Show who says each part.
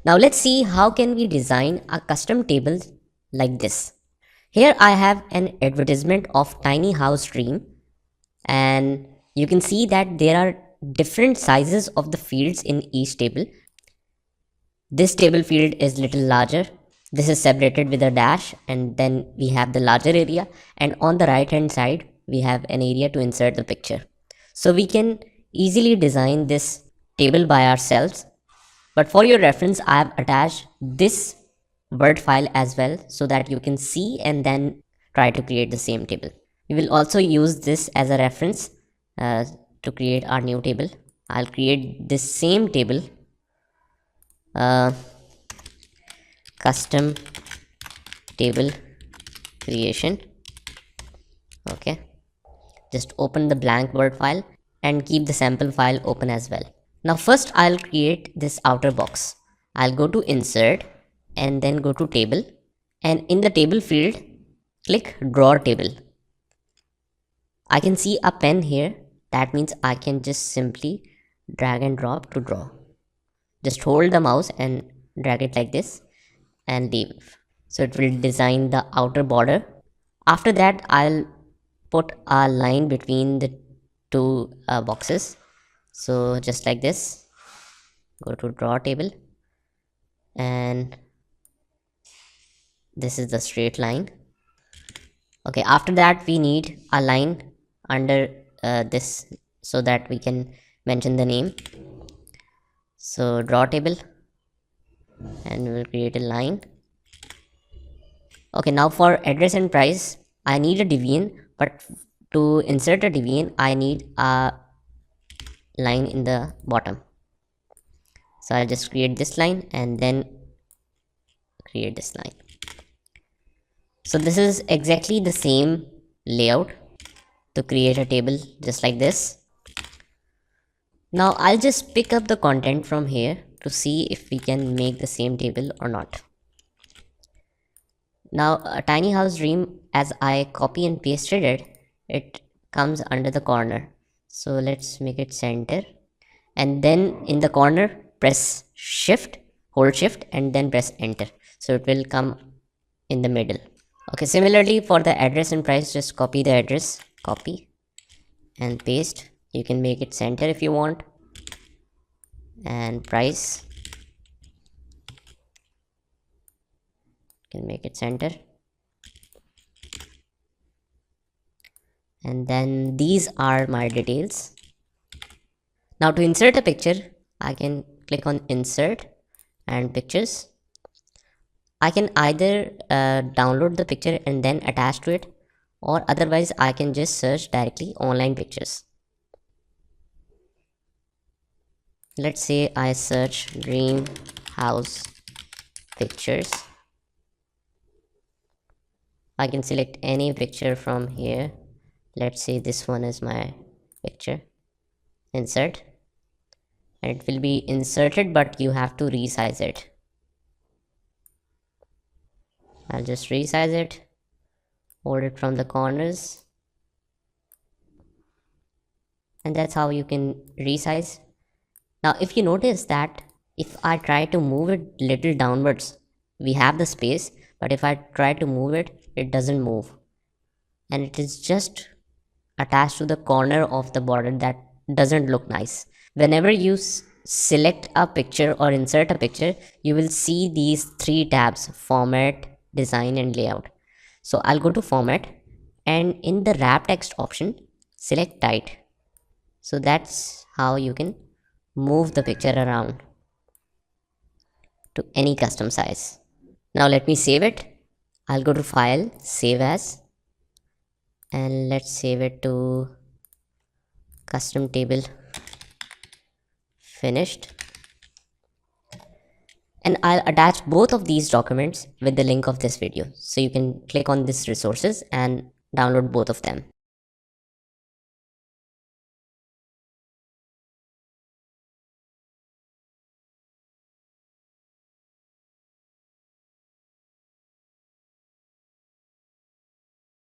Speaker 1: Now let's see how can we design a custom table like this. Here I have an advertisement of tiny house dream, and you can see that there are different sizes of the fields in each table. This table field is little larger. This is separated with a dash, and then we have the larger area, and on the right hand side we have an area to insert the picture. So we can easily design this table by ourselves, but for your reference I have attached this Word file as well so that you can see and then try to create the same table. We will also use this as a reference to create our new table. I'll create this same table, custom table creation. Okay, just open the blank Word file and keep the sample file open as well. Now first I'll create this outer box. I'll go to insert and then go to table, and in the table field click drawer table. I can see a pen here. That means I can just simply drag and drop to draw. Just hold the mouse and drag it like this and leave. So it will design the outer border. After that I'll put a line between the two boxes. So just like this, go to draw table, and this is the straight line. Okay, after that we need a line under this so that we can mention the name. So draw table, and we will create a line. Okay, now for address and price I need a division, but to insert a division I need a line in the bottom. So I'll just create this line and then create this line. So this is exactly the same layout to create a table just like this. Now I'll just pick up the content from here to see if we can make the same table or not. Now a tiny house dream, as I copy and pasted it, it comes under the corner. So let's make it center, and then in the corner press shift, hold shift and then press enter. So it will come in the middle. Okay, similarly for the address and price, just copy the address, copy and paste. You can make it center if you want, and price, you can make it center, and then these are my details. Now to insert a picture I can click on insert and pictures. I can either download the picture and then attach to it, or otherwise I can just search directly online pictures. Let's say I search dream house pictures. I can select any picture from here. Let's say this one is my picture. Insert, and it will be inserted, but you have to resize it. I'll just resize it, hold it from the corners, and that's how you can resize. Now if you notice that if I try to move it little downwards, we have the space, but if I try to move it, it doesn't move, and it is just attached to the corner of the border. That doesn't look nice. Whenever you select a picture or insert a picture, you will see these three tabs: format, design and layout. So I'll go to format, and in the wrap text option select tight. So that's how you can move the picture around to any custom size. Now let me save it. I'll go to file, save as, and let's save it to custom table finished. And I'll attach both of these documents with the link of this video, so you can click on these resources and download both of them.